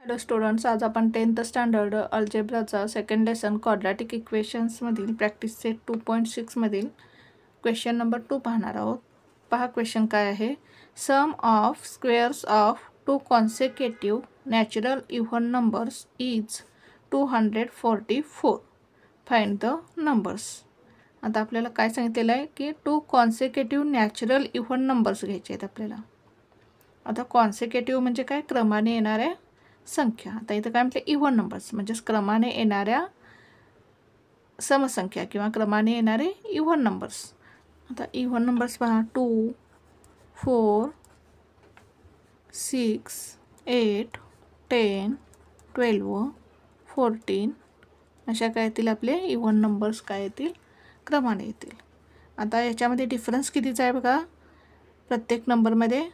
Hello students, आज आपण 10th standard अल्जेब्राचा सेकंड लेसन क्वाड्रॅटिक इक्वेशन्समधील प्रॅक्टिस सेट 2.6मधील क्वेश्चन नंबर 2 पाहणार आहोत. पहा क्वेश्चन काय आहे. Sum of squares of two consecutive natural even numbers is 244. Find the numbers. आता आपल्याला काय सांगितलेलं आहे की two consecutive natural even numbers घ्यायचे आहेत आपल्याला. आता कॉन्सेक्युटिव्ह म्हणजे काय, क्रमाने येणाऱ्या संख्या. आता इथं काय म्हटलं, इव्हन नंबर्स म्हणजेच क्रमाने येणाऱ्या समसंख्या किंवा क्रमाने येणारे इव्हन नंबर्स. आता इव्हन नंबर्स पहा, 2, 4, 6, 8, 10, 12, 14 अशा काय येतील आपले इव्हन नंबर्स काय येतील, क्रमाने येतील. आता याच्यामध्ये डिफरन्स कितीचा आहे बघा, प्रत्येक नंबरमध्ये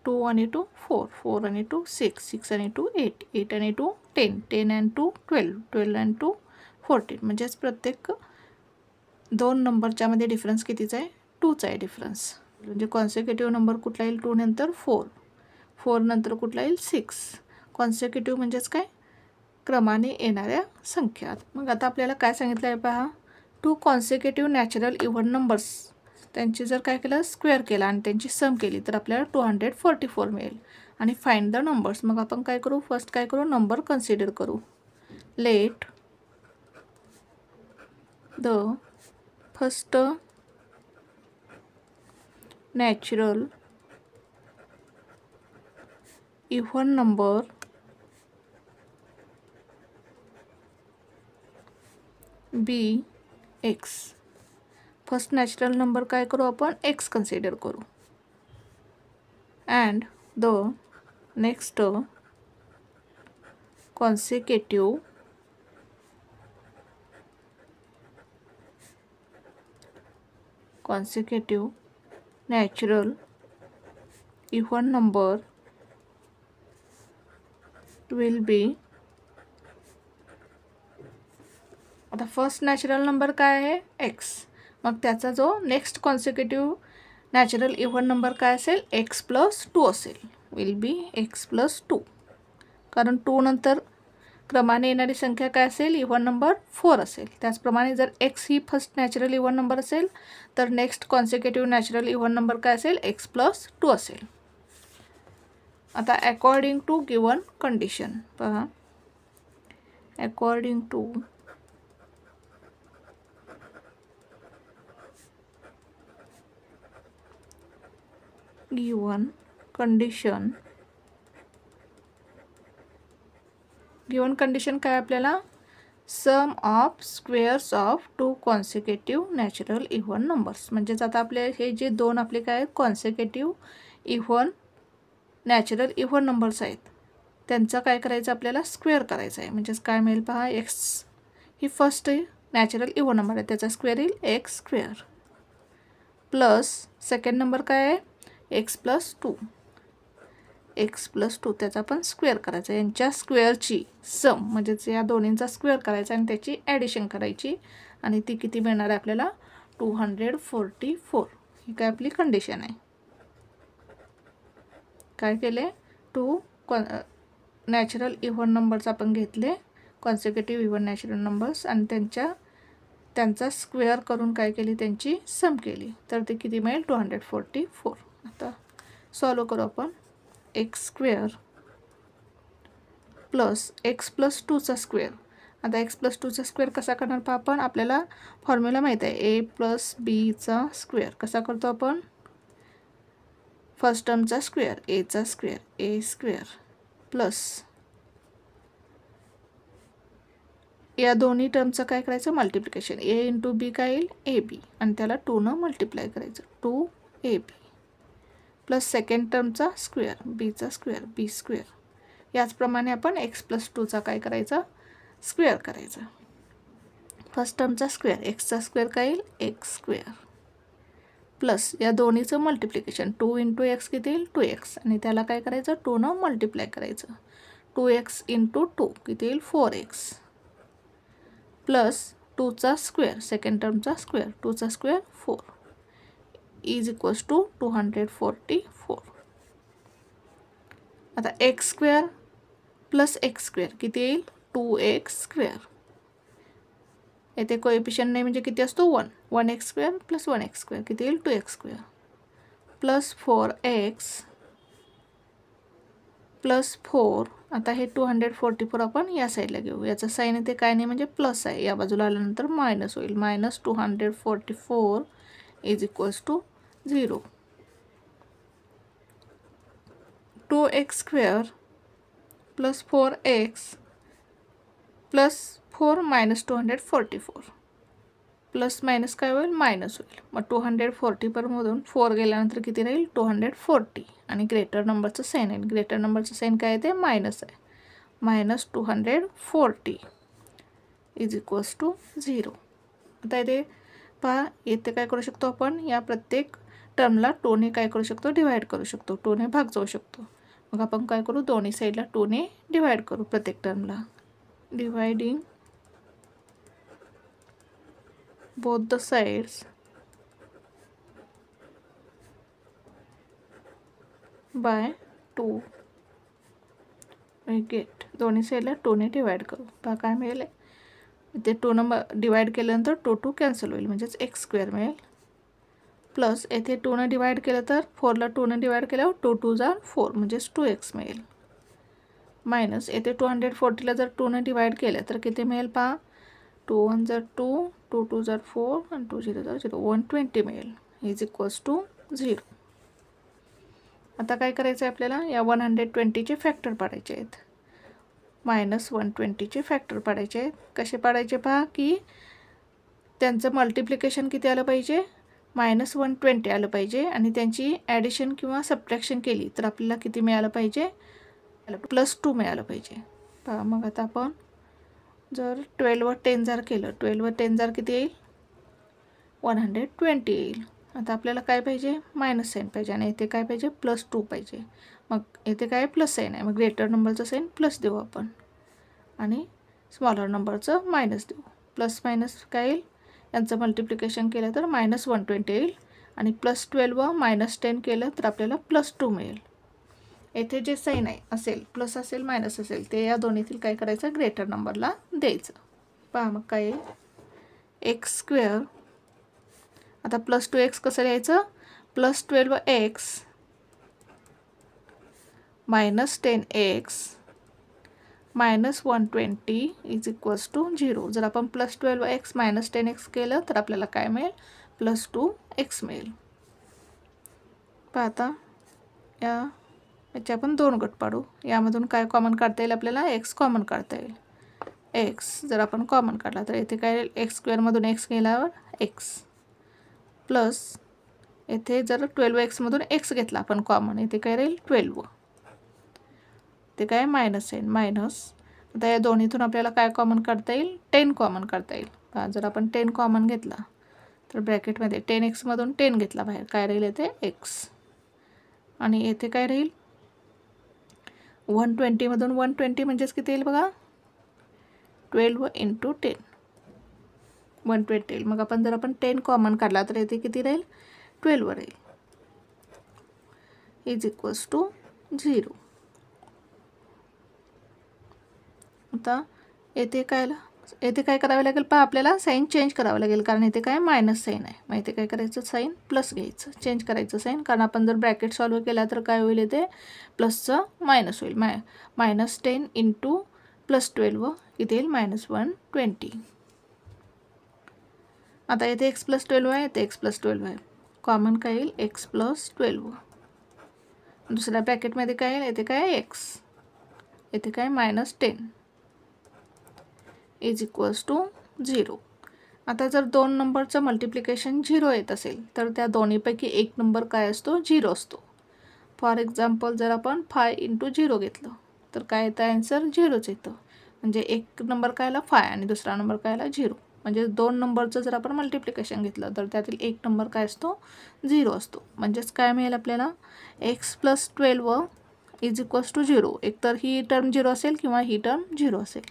2 आणि 2 4, 4 आणि 2 6, 6 आणि 2 8, 8 आणि 2 10, 10 आणि 2 12, 12 आणि 2 14. म्हणजेच प्रत्येक दोन नंबरच्या मध्ये डिफरन्स कितीचा आहे, 2चा आहे डिफरन्स. म्हणजे कॉन्सेक्युटिव्ह नंबर कुठला येईल, 2 नंतर 4, 4 नंतर कुठला येईल 6. कॉन्सेक्युटिव्ह म्हणजेच काय, क्रमाने येणाऱ्या संख्या. मग आता आपल्याला काय सांगितलं आहे पहा, to consecutive natural even numbers, त्यांची जर काय केलं, स्क्वेअर केला आणि त्यांची सम केली तर आपल्याला 244 मिळेल. आणि फाइंड द नंबर्स. मग आपण काय करू, फर्स्ट काय करू, नंबर कन्सिडर करू. Let the first natural even number be X. First natural number काय करू आपण, एक्स कन्सिडर करू. And the next consecutive natural even number will be. आता फर्स्ट नॅचरल नंबर काय आहे, एक्स. मग त्याचा जो next consecutive natural even number काय असेल, एक्स प्लस 2 असेल. Will be X plus 2. कारण 2 नंतर क्रमाने येणारी संख्या काय असेल, इव्हन नंबर 4 असेल. त्याचप्रमाणे जर एक्स ही फर्स्ट नॅचरल इव्हन नंबर असेल तर next consecutive natural even number काय असेल, एक्स प्लस 2 असेल. आता अकॉर्डिंग टू गिवन कंडिशन पहा. According to given condition. Given condition काय आपल्याला, sum of squares of two consecutive natural even numbers. म्हणजेच आता आपले हे जे दोन आपले काय consecutive even natural even numbers आहेत त्यांचा काय करायचं, आपल्याला स्क्वेअर करायचं आहे. म्हणजेच काय मिळेल पहा, एक्स ही फर्स्ट नॅचरल इव्हन नंबर आहे, त्याचा स्क्वेअर येईल x square. Plus second number काय आहे, एक्स प्लस 2. एक्स प्लस 2 त्याचा पण स्क्वेअर करायचा. यांच्या स्क्वेअरची सम म्हणजेच या दोन्हींचा स्क्वेअर करायचा आणि त्याची ॲडिशन करायची आणि ती किती मिळणार आहे आपल्याला, 244. ही काय आपली कंडिशन आहे. काय केले, टू नॅचरल इव्हन नंबर्स आपण घेतले, कॉन्सिक्युटिव्ह इव्हन नॅचरल नंबर्स, आणि त्यांचा स्क्वेअर करून काय केली, त्यांची सम केली तर ते किती मिळेल, 244. आता सॉल्व करू आपण. X square plus x plus 2चा स्क्वेअर. आता एक्स प्लस 2चा स्क्वेअर कसा करणार पहा आपण, आपल्याला फॉर्म्युला माहीत आहे, ए प्लस बीचा स्क्वेअर. कसा करतो आपण, फर्स्ट टर्मचा स्क्वेअर एचा स्क्वेअर, ए स्क्वेअर प्लस या दोन्ही टर्मचं काय करायचं, मल्टिप्लिकेशन. ए इंटू बी काय येईल, ए बी, आणि त्याला 2 मल्टिप्लाय करायचं, 2ab प्लस सेकंड टर्मचा स्क्वेअर बीचा स्क्वेअर, बी स्क्वेअर. याचप्रमाणे आपण एक्स प्लस 2चा काय करायचा, स्क्वेअर करायचा. फर्स्ट टर्मचा स्क्वेअर एक्सचा स्क्वेअर काय येईल, एक्स स्क्वेअर प्लस या दोन्हीचं मल्टिप्लिकेशन, 2 इंटू एक्स किती येईल, 2x, आणि त्याला काय करायचं, 2 मल्टिप्लाय करायचं. 2x इंटू 2 किती येईल, 4x प्लस 2चा स्क्वेअर सेकंड टर्मचा स्क्वेअर, 2चा स्क्वेअर 4 इज इक्वल्स टू 244. आता x square plus x square किती येईल 2x स्क्वेअर. येथे कोएफिशियंट नाही म्हणजे किती असतो 1. 1x square plus 1x square किती येईल 2x square plus 4x plus 4. आता हे 244 आपण या साईडला घेऊ. याचं साईन इथे काय नाही म्हणजे प्लस आहे. या बाजूला आल्यानंतर मायनस होईल. Minus 244 is equals to 0. 2x square plus 4x plus 4 minus 244 plus minus काय होईल मायनस होईल. मग 244मधून 4 गेल्यानंतर किती राहील 240 आणि ग्रेटर नंबरचं साईन आहे. ग्रेटर नंबरचं साईन काय आहे ते मायनस आहे. Minus 240 is equals to 0. आता इथे पहा इथे काय करू शकतो आपण या प्रत्येक टर्मला 2ने काय करू शकतो डिवाइड करू शकतो. 2ने भाग जाऊ शकतो. मग आपण काय करू दोन्ही साईडला 2ने डिवाइड करू प्रत्येक टर्मला. Dividing both the sides by 2 we get दोन्ही साईडला 2ने डिवाइड करू. पहा काय मिळेल इथे 2 नंबर डिवाइड केल्यानंतर 2 2 कॅन्सल होईल म्हणजेच x स्क्वेअर मिळेल. प्लस येथे 2ने डिवाइड केलं तर 4ला 2ने डिवाइड केल्यावर 2 2 जा 4 म्हणजेच 2x मिळेल. मायनस येथे 240ला जर 2ने डिवाइड केलं तर किती मिळेल पहा 2 1 जा 2 2 2 जा 4 आणि 2 0 जा 0 120 मिळेल इज इक्वल्स टू 0. आता काय करायचं आहे आपल्याला या 120चे फॅक्टर पाडायचे आहेत. मायनस 120चे फॅक्टर पाडायचे आहेत. कसे पाडायचे पहा की त्यांचं मल्टिप्लिकेशन किती आलं पाहिजे मायनस 120 आलं पाहिजे आणि त्यांची ॲडिशन किंवा सबट्रॅक्शन केली तर आपल्याला किती मिळालं पाहिजे प्लस 2 मिळालं पाहिजे. पहा मग आता आपण जर 12 वर 10 जर केलं 12 वर 10 जर किती येईल 120 येईल. आता आपल्याला काय पाहिजे मायनस साईन पाहिजे आणि इथे काय पाहिजे प्लस 2 पाहिजे. मग इथे काय प्लस साईन आहे मग ग्रेटर नंबरचं साईन प्लस देऊ आपण आणि स्मॉलर नंबरचं मायनस देऊ. प्लस मायनस काय येईल यांचं मल्टिप्लिकेशन केलं तर मायनस 120 येईल आणि प्लस 12 व मायनस 10 केलं तर आपल्याला प्लस 2 मिळेल. येथे जे साईन आहे असेल प्लस असेल मायनस असेल ते या दोन्हीतील काय करायचं ग्रेटर नंबरला द्यायचं. पहा मग काय एक्स स्क्वेअर. आता प्लस 2x कसं लिहायचं plus 12x minus 10x minus 120 is equals to 0. जर आपण प्लस 12x मायनस 10x केलं तर आपल्याला काय मिळेल प्लस 2x मिळेल. पहा आता याचे आपण 2 गट पाडू. यामधून काय कॉमन काढता येईल आपल्याला x कॉमन काढता येईल. x जर आपण कॉमन काढला तर इथे काय एक्स स्क्वेअरमधून x गेल्यावर x प्लस येथे जर 12x मधून x घेतला आपण कॉमन इथे काय राहील 12 ते काय मायनस आहे मायनस. आता या दोन्हीतून आपल्याला काय कॉमन काढता येईल 10 कॉमन काढता येईल. पहा जर आपण 10 कॉमन घेतला तर ब्रॅकेटमध्ये 10x मधून 10 घेतला बाहेर काय राहील येथे x आणि येथे काय राहील 120मधून 120 म्हणजेच किती येईल बघा 12 इंटू 10 120 येईल. मग आपण जर आपण 10 कॉमन काढला तर येथे किती राहील 12 राहील इज इक्वल्स टू 0. आता येथे काय करावे लागेल पहा आपल्याला साईन चेंज करावं लागेल कारण इथे काय मायनस साईन आहे. मग इथे काय करायचं साईन प्लस घ्यायचं चेंज करायचं साईन कारण आपण जर ब्रॅकेट सॉल्व्ह केला तर काय होईल इथे प्लसचं मायनस होईल. मायनस 10 इंटू प्लस 12 किती येईल मायनस 120. आता येथे एक्स प्लस 12 आहे इथे एक्स प्लस 12 आहे कॉमन काय येईल एक्स प्लस 12. दुसऱ्या ब्रॅकेटमध्ये काय येईल येथे काय एक्स येथे काय मायनस 10 इज इक्वल्स टू 0. आता जर दोन नंबरचं मल्टिप्लिकेशन 0 येत असेल तर त्या दोन्हीपैकी एक नंबर काय असतो 0 असतो. फॉर एक्झाम्पल जर आपण 5 इंटू 0 घेतलं तर काय येतं आन्सर 0च येतं. म्हणजे एक नंबर काय आला 5 आणि दुसरा नंबर काय आला 0. म्हणजे दोन नंबरचं जर आपण मल्टिप्लिकेशन घेतलं तर त्यातील एक नंबर काय असतो 0 असतो. म्हणजेच काय मिळेल आपल्याला X plus 12 is equals to 0. एकतर ही टर्म 0 असेल किंवा ही टर्म 0 असेल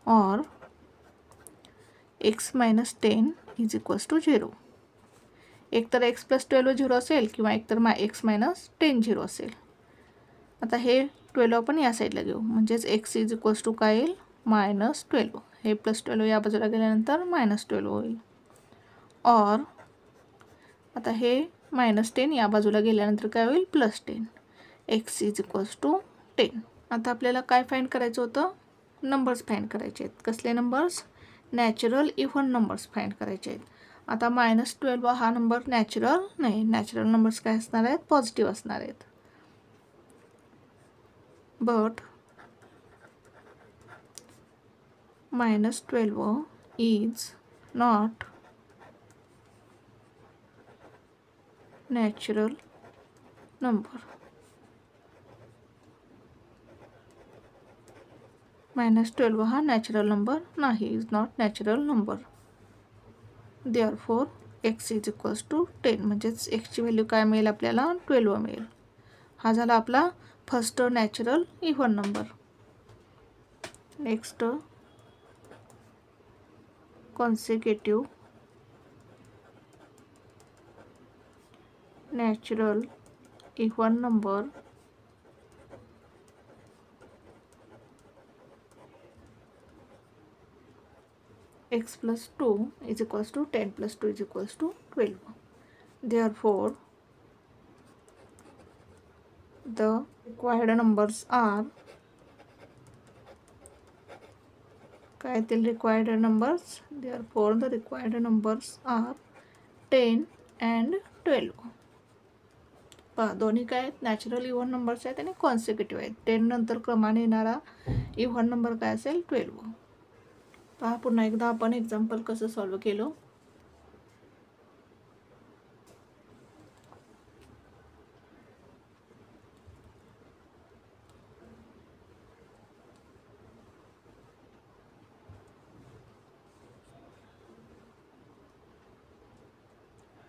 और X minus 10 is equals to 0. एकतर एक्स प्लस 12 0 असेल किंवा एकतर एक्स मायनस 10 0 असेल. आता हे 12 आपण या साईडला घेऊ, म्हणजेच x इज इक्वल्स टू काय येईल -12. हे +12 या बाजूला गेल्यानंतर -12 होईल. और आता हे -10 या बाजूला गेल्यानंतर काय होईल +10. x is equals to 10. आता आपल्याला काय फाइंड करायचं होतं, नंबर्स फाइंड करायचे आहेत. कसले numbers, natural even numbers find करायचे आहेत. आता -12 हा नंबर नॅचरल नाही, नॅचरल नंबर्स काय असणार आहेत, पॉझिटिव्ह असणार आहेत. But -12 is not natural number. -12 हा नॅचरल नंबर नाही, is not natural number. Therefore x is equals to 10, म्हणजेच एक्सची व्हॅल्यू काय मिळेल आपल्याला 12 मिळेल. हा झाला आपला first natural even number. Next consecutive natural even number x plus 2 is equals to 10 plus 2 is equals to 12. Therefore, the required numbers are काय येतील required numbers. Therefore, the required numbers are 10 and 12. पहा दोन्ही काय आहेत, natural even numbers आहेत आणि consecutive आहेत. 10 नंतर क्रमाने येणारा इव्हन नंबर काय असेल 12. पहा पुन्हा एकदा आपण एक्झाम्पल कसं सॉल्व केलं.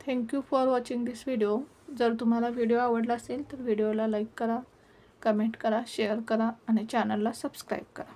Thank you for watching this video. जर तुम्हाला व्हिडिओ आवडला असेल तर व्हिडिओला लाईक करा, कमेंट करा, शेअर करा आणि चॅनलला सबस्क्राईब करा.